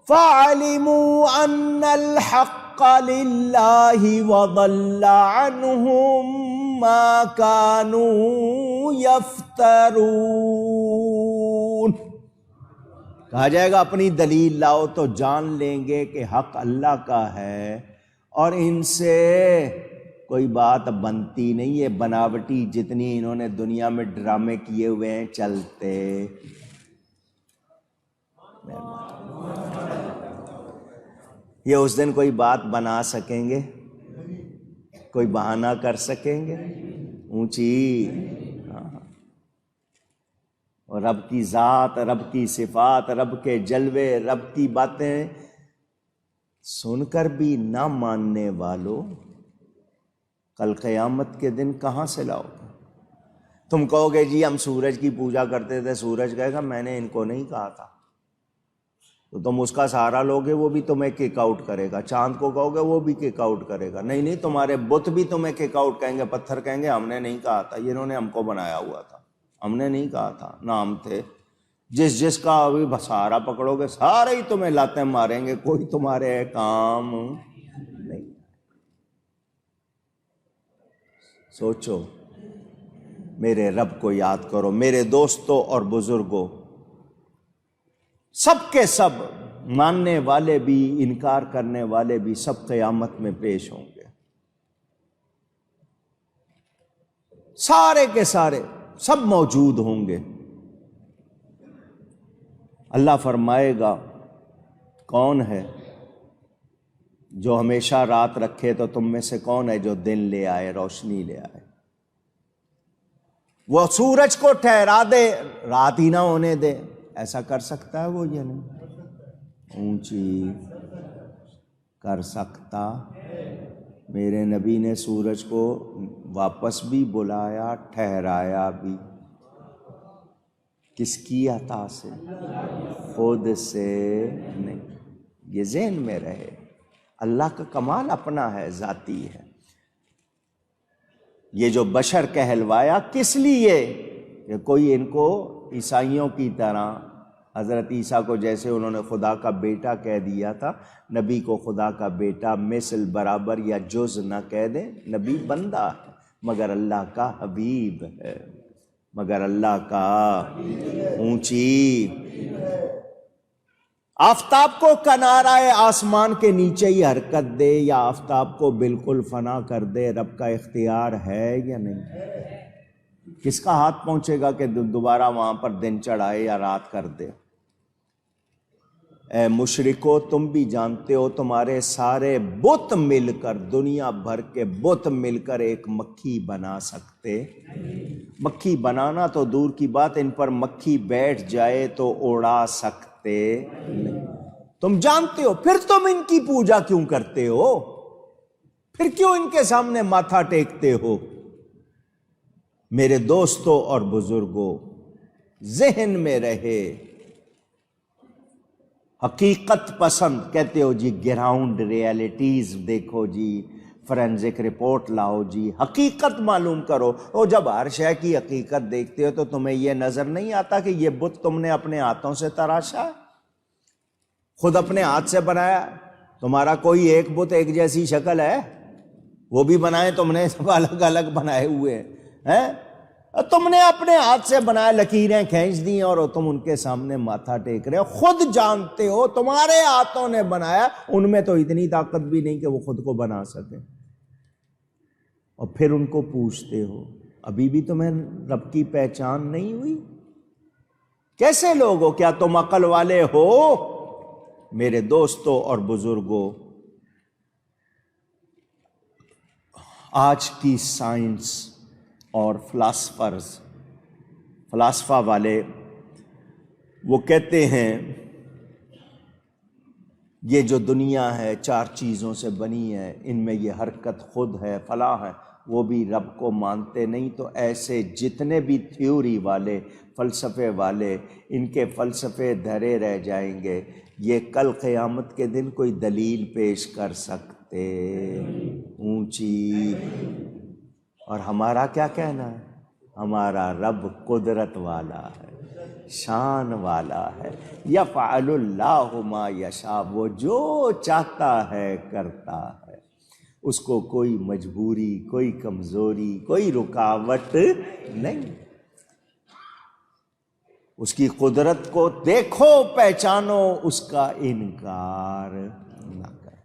فَعَلِمُوا أَنَّ الْحَقَّ لِلَّهِ وَضَلَّ عَنْهُمْ مَا كَانُوا يَفْتَرُونَ۔ کہا جائے گا اپنی دلیل لاؤ تو جان لیں گے کہ حق اللہ کا ہے، اور ان سے کوئی بات بنتی نہیں ہے، بناوٹی جتنی انہوں نے دنیا میں ڈرامے کیے ہوئے ہیں چلتے۔ یہ اس دن کوئی بات بنا سکیں گے؟ کوئی بہانہ کر سکیں گے؟ اونچی اور رب کی ذات، رب کی صفات، رب کے جلوے، رب کی باتیں سن کر بھی نہ ماننے والوں، کل قیامت کے دن کہاں سے لاؤ گے؟ تم کہو گے جی ہم سورج کی پوجا کرتے تھے، سورج کہے گا میں نے ان کو نہیں کہا تھا، تو تم اس کا سہارا لوگے، وہ بھی تمہیں کک آؤٹ کرے گا۔ چاند کو کہو گے وہ بھی کک آؤٹ کرے گا۔ نہیں، تمہارے بت بھی تمہیں کک آؤٹ کہیں گے، پتھر کہیں گے ہم نے نہیں کہا تھا، انہوں نے ہم کو بنایا ہوا تھا، ہم نے نہیں کہا تھا، نام تھے۔ جس کا ابھی سہارا پکڑو گے سارے ہی تمہیں لاتیں ماریں گے، کوئی تمہارے کام نہیں۔ سوچو، میرے رب کو یاد کرو۔ میرے دوستوں اور بزرگوں، سب کے سب، ماننے والے بھی انکار کرنے والے بھی، سب قیامت میں پیش ہوں گے، سارے کے سارے سب موجود ہوں گے۔ اللہ فرمائے گا کون ہے جو ہمیشہ رات رکھے، تو تم میں سے کون ہے جو دن لے آئے، روشنی لے آئے؟ وہ سورج کو ٹھہرا دے، رات ہی نہ ہونے دے، ایسا کر سکتا ہے وہ؟ یہ نہیں اونچی کر سکتا۔ میرے نبی نے سورج کو واپس بھی بلایا، ٹھہرایا بھی، کس کی عطا سے؟ خود سے نہیں۔ یہ ذہن میں رہے، اللہ کا کمال اپنا ہے، ذاتی ہے۔ یہ جو بشر کہلوایا کس لیے؟ کہ کوئی ان کو عیسائیوں کی طرح، حضرت عیسیٰ کو جیسے انہوں نے خدا کا بیٹا کہہ دیا تھا، نبی کو خدا کا بیٹا مثل، برابر یا جز نہ کہہ دیں۔ نبی بندہ ہے مگر اللہ کا حبیب ہے، مگر اللہ کا اونچی۔ آفتاب کو کنارہ آسمان کے نیچے ہی حرکت دے یا آفتاب کو بالکل فنا کر دے، رب کا اختیار ہے یا نہیں؟ کس کا ہاتھ پہنچے گا کہ دوبارہ وہاں پر دن چڑھائے یا رات کر دے؟ اے مشرکو، تم بھی جانتے ہو تمہارے سارے بت مل کر، دنیا بھر کے بت مل کر ایک مکھی بنا سکتے؟ مکھی بنانا تو دور کی بات، ان پر مکھی بیٹھ جائے تو اڑا سکتے نہیں۔ تم جانتے ہو، پھر تم ان کی پوجا کیوں کرتے ہو؟ پھر کیوں ان کے سامنے ماتھا ٹیکتے ہو؟ میرے دوستوں اور بزرگوں، ذہن میں رہے، حقیقت پسند کہتے ہو جی، گراؤنڈ ریالٹیز دیکھو جی، فورینزک رپورٹ لاؤ جی، حقیقت معلوم کرو۔ اور جب ہر شے کی حقیقت دیکھتے ہو تو تمہیں یہ نظر نہیں آتا کہ یہ بت تم نے اپنے ہاتھوں سے تراشا ہے، خود اپنے ہاتھ سے بنایا؟ تمہارا کوئی ایک بت ایک جیسی شکل ہے؟ وہ بھی بنائے تم نے، سب الگ الگ بنائے ہوئے ہیں، تم نے اپنے ہاتھ سے بنایا، لکیریں کھینچ دی اور تم ان کے سامنے ماتھا ٹیک رہے ہو۔ خود جانتے ہو تمہارے ہاتھوں نے بنایا، ان میں تو اتنی طاقت بھی نہیں کہ وہ خود کو بنا سکے، اور پھر ان کو پوچھتے ہو۔ ابھی بھی تمہیں رب کی پہچان نہیں ہوئی؟ کیسے لوگ ہو؟ کیا تم عقل والے ہو؟ میرے دوستوں اور بزرگوں، آج کی سائنس اور فلاسفہ والے وہ کہتے ہیں یہ جو دنیا ہے 4 چیزوں سے بنی ہے، ان میں یہ حرکت خود ہے، فلاں ہے، وہ بھی رب کو مانتے نہیں، تو ایسے جتنے بھی تھیوری والے، فلسفے والے، ان کے فلسفے دھرے رہ جائیں گے۔ یہ کل قیامت کے دن کوئی دلیل پیش کر سکتے اونچی؟ اور ہمارا کیا کہنا ہے؟ ہمارا رب قدرت والا ہے، شان والا ہے۔ یفعل اللہ ما یشاء، وہ جو چاہتا ہے کرتا ہے، اس کو کوئی مجبوری، کوئی کمزوری، کوئی رکاوٹ نہیں۔ اس کی قدرت کو دیکھو، پہچانو، اس کا انکار نہ کرو۔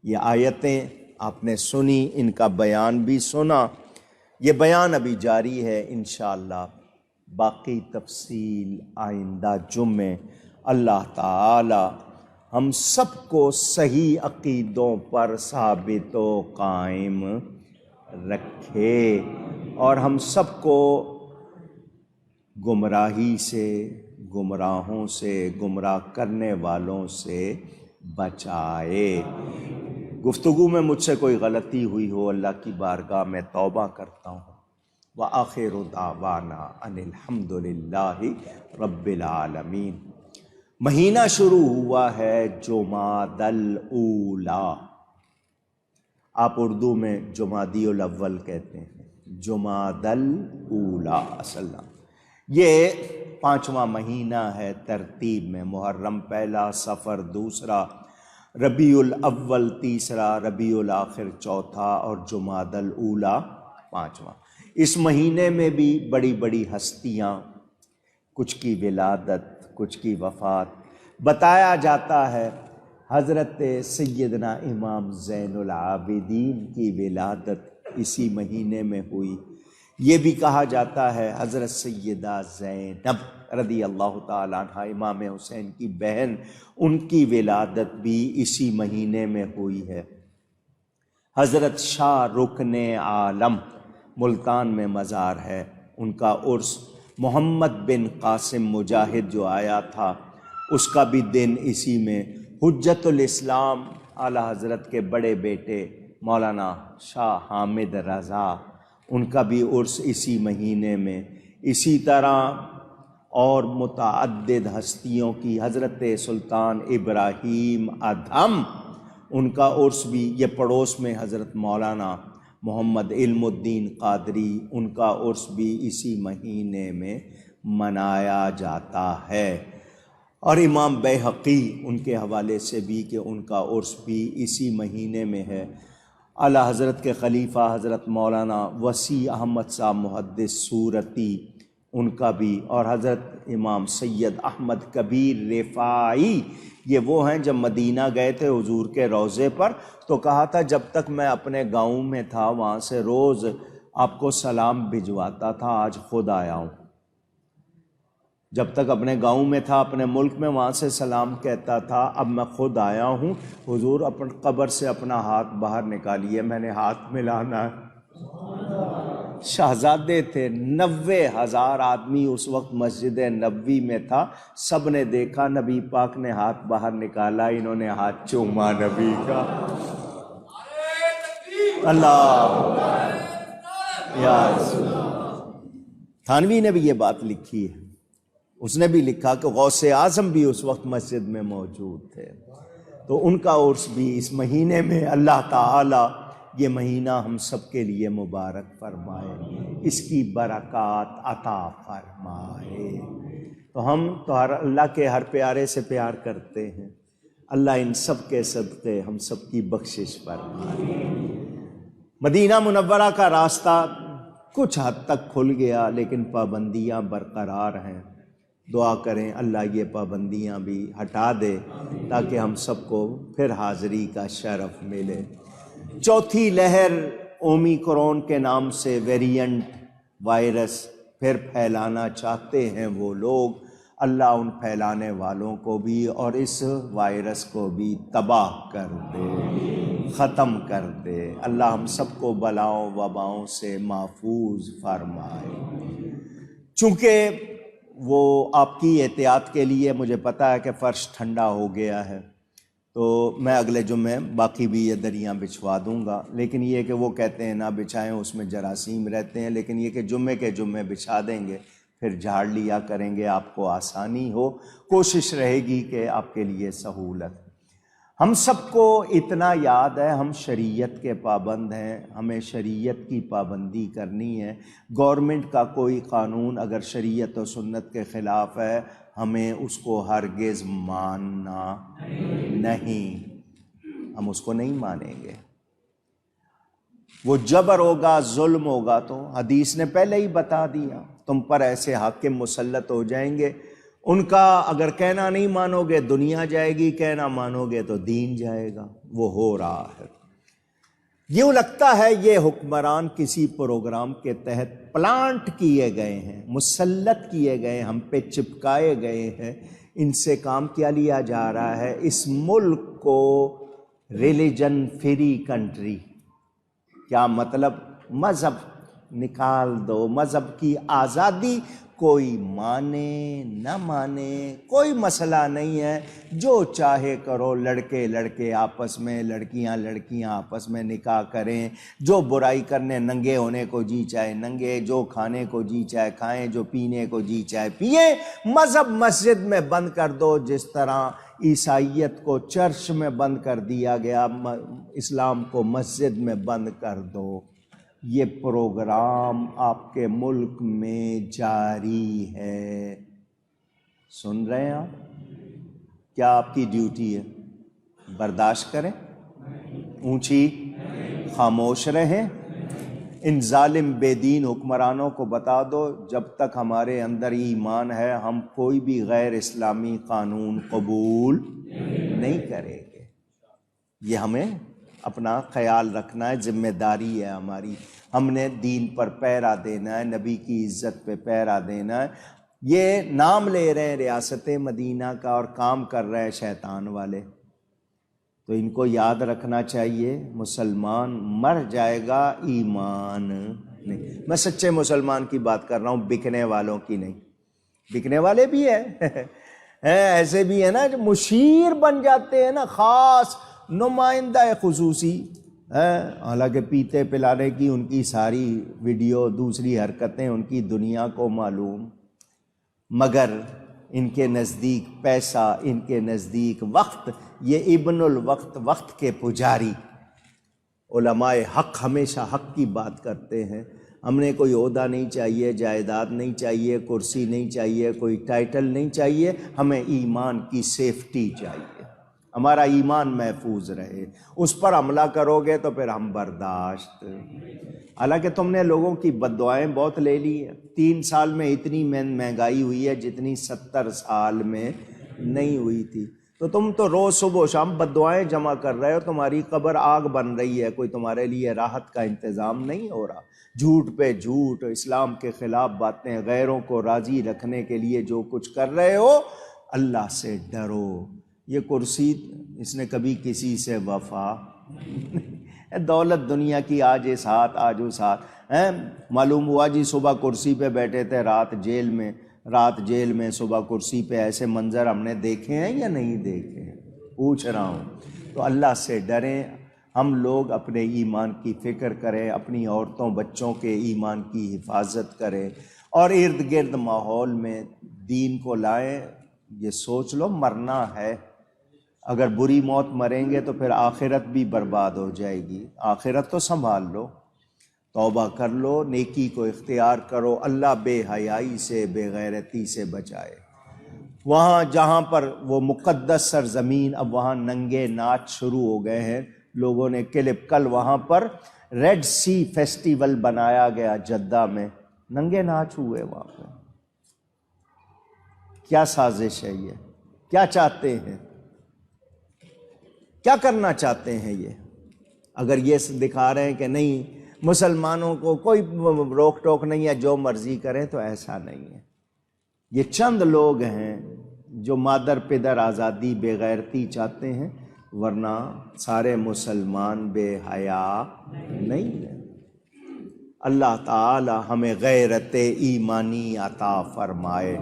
یہ آیتیں آپ نے سنی، ان کا بیان بھی سنا، یہ بیان ابھی جاری ہے انشاءاللہ، باقی تفصیل آئندہ جمعے اللہ تعالی ہم سب کو صحیح عقیدوں پر ثابت و قائم رکھے، اور ہم سب کو گمراہی سے، گمراہوں سے، گمراہ کرنے والوں سے بچائے۔ گفتگو میں مجھ سے کوئی غلطی ہوئی ہو، اللہ کی بارگاہ میں توبہ کرتا ہوں۔ وآخر دعوانا ان الحمد للہ رب العالمین۔ مہینہ شروع ہوا ہے جمادی الاولیٰ، آپ اردو میں جمادی الاول کہتے ہیں، جمادی الاولیٰ اصل نام۔ یہ 5واں مہینہ ہے ترتیب میں، محرم پہلا، صفر دوسرا، ربیع الاول تیسرا، ربیع الاخر چوتھا، اور جمادی الاولیٰ 5واں۔ اس مہینے میں بھی بڑی بڑی ہستیاں، کچھ کی ولادت، کچھ کی وفات، بتایا جاتا ہے حضرت سیدنا امام زین العابدین کی ولادت اسی مہینے میں ہوئی۔ یہ بھی کہا جاتا ہے حضرت سیدہ زینب رضی اللہ تعالیٰ عنہ، امام حسین کی بہن، ان کی ولادت بھی اسی مہینے میں ہوئی ہے۔ حضرت شاہ رکن عالم، ملتان میں مزار ہے، ان کا عرس، محمد بن قاسم مجاہد جو آیا تھا اس کا بھی دن اسی میں، حجت الاسلام اعلیٰ حضرت کے بڑے بیٹے مولانا شاہ حامد رضا، ان کا بھی عرس اسی مہینے میں۔ اسی طرح اور متعدد ہستیوں کی، حضرت سلطان ابراہیم ادھم، ان کا عرس بھی، یہ پڑوس میں حضرت مولانا محمد علم الدین قادری، ان کا عرس بھی اسی مہینے میں منایا جاتا ہے۔ اور امام بیہقی، ان کے حوالے سے بھی کہ ان کا عرس بھی اسی مہینے میں ہے۔ اعلیٰ حضرت کے خلیفہ حضرت مولانا وسیع احمد صاحب محدث سورتی، ان کا بھی، اور حضرت امام سید احمد کبیر رفاعی، یہ وہ ہیں جب مدینہ گئے تھے حضور کے روضے پر تو کہا تھا جب تک میں اپنے گاؤں میں تھا وہاں سے روز آپ کو سلام بھجواتا تھا، آج خود آیا ہوں۔ جب تک اپنے گاؤں میں تھا، اپنے ملک میں، وہاں سے سلام کہتا تھا، اب میں خود آیا ہوں حضور، اپن قبر سے اپنا ہاتھ باہر نکالیے، میں نے ہاتھ ملانا ہے۔ شہزادے تھے، 90,000 آدمی اس وقت مسجد نبوی میں تھا، سب نے دیکھا نبی پاک نے ہاتھ باہر نکالا، انہوں نے ہاتھ چوما نبی کا۔ اللہ یا رسول اللہ۔ تھانوی نے بھی یہ بات لکھی ہے، اس نے بھی لکھا کہ غوث اعظم بھی اس وقت مسجد میں موجود تھے، تو ان کا عرس بھی اس مہینے میں۔ اللہ تعالی یہ مہینہ ہم سب کے لیے مبارک فرمائے، اس کی برکات عطا فرمائے۔ تو ہم تو اللہ کے ہر پیارے سے پیار کرتے ہیں، اللہ ان سب کے صدقے ہم سب کی بخشش فرمائے۔ مدینہ منورہ کا راستہ کچھ حد تک کھل گیا، لیکن پابندیاں برقرار ہیں۔ دعا کریں اللہ یہ پابندیاں بھی ہٹا دے تاکہ ہم سب کو پھر حاضری کا شرف ملے۔ چوتھی لہر اومیکرون کے نام سے ویرینٹ وائرس پھر پھیلانا چاہتے ہیں وہ لوگ، اللہ ان پھیلانے والوں کو بھی اور اس وائرس کو بھی تباہ کر دے، ختم کر دے۔ اللہ ہم سب کو بلاؤں وباؤں سے محفوظ فرمائے۔ چونکہ وہ آپ کی احتیاط کے لیے مجھے پتہ ہے کہ فرش ٹھنڈا ہو گیا ہے، تو میں اگلے جمعے باقی بھی یہ دریاں بچھوا دوں گا، لیکن یہ کہ وہ کہتے ہیں نہ بچھائیں، اس میں جراثیم رہتے ہیں، لیکن یہ کہ جمعے کے جمعے بچھا دیں گے، پھر جھاڑ لیا کریں گے، آپ کو آسانی ہو، کوشش رہے گی کہ آپ کے لیے سہولت۔ ہم سب کو اتنا یاد ہے ہم شریعت کے پابند ہیں، ہمیں شریعت کی پابندی کرنی ہے۔ گورنمنٹ کا کوئی قانون اگر شریعت و سنت کے خلاف ہے ہمیں اس کو ہرگز ماننا نہیں، ہم اس کو نہیں مانیں گے۔ وہ جبر ہوگا، ظلم ہوگا تو حدیث نے پہلے ہی بتا دیا، تم پر ایسے حاکم مسلط ہو جائیں گے، ان کا اگر کہنا نہیں مانو گے دنیا جائے گی، کہنا مانو گے تو دین جائے گا۔ وہ ہو رہا ہے۔ یوں لگتا ہے یہ حکمران کسی پروگرام کے تحت پلانٹ کیے گئے ہیں، مسلط کیے گئے، ہم پہ چپکائے گئے ہیں۔ ان سے کام کیا لیا جا رہا ہے؟ اس ملک کو ریلیجن فری کنٹری، کیا مطلب؟ مذہب نکال دو، مذہب کی آزادی، کوئی مانے نہ مانے کوئی مسئلہ نہیں ہے، جو چاہے کرو، لڑکے لڑکے آپس میں، لڑکیاں لڑکیاں آپس میں نکاح کریں، جو برائی کرنے ننگے ہونے کو جی چاہے ننگے، جو کھانے کو جی چاہے کھائیں، جو پینے کو جی چاہے پئیں۔ مذہب مسجد میں بند کر دو، جس طرح عیسائیت کو چرچ میں بند کر دیا گیا، اسلام کو مسجد میں بند کر دو۔ یہ پروگرام آپ کے ملک میں جاری ہے، سن رہے ہیں آپ؟ کیا آپ کی ڈیوٹی ہے؟ برداشت کریں، اونچی خاموش رہیں؟ ان ظالم بے دین حکمرانوں کو بتا دو جب تک ہمارے اندر ایمان ہے ہم کوئی بھی غیر اسلامی قانون قبول نہیں کریں گے۔ یہ ہمیں اپنا خیال رکھنا ہے، ذمہ داری ہے ہماری۔ ہم نے دین پر پیرا دینا ہے، نبی کی عزت پہ پیرا دینا ہے۔ یہ نام لے رہے ہیں ریاست مدینہ کا اور کام کر رہے ہیں شیطان والے، تو ان کو یاد رکھنا چاہیے مسلمان مر جائے گا، ایمان نہیں۔ میں سچے مسلمان کی بات کر رہا ہوں، بکنے والوں کی نہیں۔ بکنے والے بھی ہیں ایسے بھی ہیں نا جو مشیر بن جاتے ہیں نا، خاص نمائندہ خصوصی، حالانکہ پیتے پلانے کی ان کی ساری ویڈیو، دوسری حرکتیں ان کی دنیا کو معلوم، مگر ان کے نزدیک پیسہ، ان کے نزدیک وقت، یہ ابن الوقت، وقت کے پجاری۔ علماء حق ہمیشہ حق کی بات کرتے ہیں۔ ہم نے کوئی عہدہ نہیں چاہیے، جائیداد نہیں چاہیے، کرسی نہیں چاہیے، کوئی ٹائٹل نہیں چاہیے، ہمیں ایمان کی سیفٹی چاہیے، ہمارا ایمان محفوظ رہے۔ اس پر حملہ کرو گے تو پھر ہم برداشت۔ حالانکہ تم نے لوگوں کی بد دعائیں بہت لے لی ہیں۔ 3 سال میں اتنی مہنگائی ہوئی ہے جتنی 70 سال میں نہیں ہوئی تھی، تو تم تو روز صبح و شام بد دعائیں جمع کر رہے ہو، تمہاری قبر آگ بن رہی ہے، کوئی تمہارے لیے راحت کا انتظام نہیں ہو رہا۔ جھوٹ پہ جھوٹ، اسلام کے خلاف باتیں، غیروں کو راضی رکھنے کے لیے جو کچھ کر رہے ہو، اللہ سے ڈرو۔ یہ کرسی، اس نے کبھی کسی سے وفا دولت دنیا کی آج اس ہاتھ آج اس ہاتھ، معلوم ہوا جی صبح کرسی پہ بیٹھے تھے، رات جیل میں صبح کرسی پہ، ایسے منظر ہم نے دیکھے ہیں یا نہیں دیکھے ہیں؟ پوچھ رہا ہوں۔ تو اللہ سے ڈریں، ہم لوگ اپنے ایمان کی فکر کریں، اپنی عورتوں بچوں کے ایمان کی حفاظت کریں، اور ارد گرد ماحول میں دین کو لائیں۔ یہ سوچ لو مرنا ہے، اگر بری موت مریں گے تو پھر آخرت بھی برباد ہو جائے گی۔ آخرت تو سنبھال لو، توبہ کر لو، نیکی کو اختیار کرو، اللہ بے حیائی سے، بے غیرتی سے بچائے۔ وہاں جہاں پر وہ مقدس سرزمین، اب وہاں ننگے ناچ شروع ہو گئے ہیں، لوگوں نے کلپ، کل وہاں پر ریڈ سی فیسٹیول بنایا گیا جدہ میں، ننگے ناچ ہوئے وہاں پہ۔ کیا سازش ہے یہ؟ کیا چاہتے ہیں؟ کیا کرنا چاہتے ہیں یہ؟ اگر یہ دکھا رہے ہیں کہ نہیں مسلمانوں کو کوئی روک ٹوک نہیں ہے، جو مرضی کریں، تو ایسا نہیں ہے۔ یہ چند لوگ ہیں جو مادر پدر آزادی، بے غیرتی چاہتے ہیں، ورنہ سارے مسلمان بے حیا نہیں ہیں۔ اللہ تعالی ہمیں غیرت ایمانی عطا فرمائے۔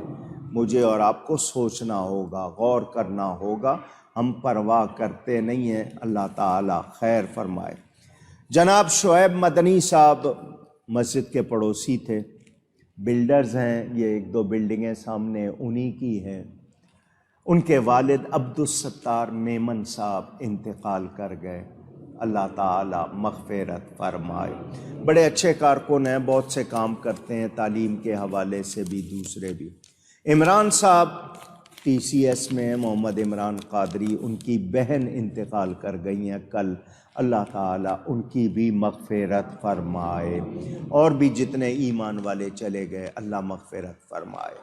مجھے اور آپ کو سوچنا ہوگا، غور کرنا ہوگا، ہم پرواہ کرتے نہیں ہیں۔ اللہ تعالی خیر فرمائے۔ جناب شعیب مدنی صاحب مسجد کے پڑوسی تھے، بلڈرز ہیں، یہ 1-2 بلڈنگیں سامنے انہی کی ہیں۔ ان کے والد عبدالستار میمن صاحب انتقال کر گئے، اللہ تعالی مغفرت فرمائے۔ بڑے اچھے کارکن ہیں، بہت سے کام کرتے ہیں تعلیم کے حوالے سے بھی، دوسرے بھی۔ عمران صاحب ٹی سی ایس میں، محمد عمران قادری، ان کی بہن انتقال کر گئی ہیں کل، اللہ تعالیٰ ان کی بھی مغفرت فرمائے، اور بھی جتنے ایمان والے چلے گئے اللہ مغفرت فرمائے۔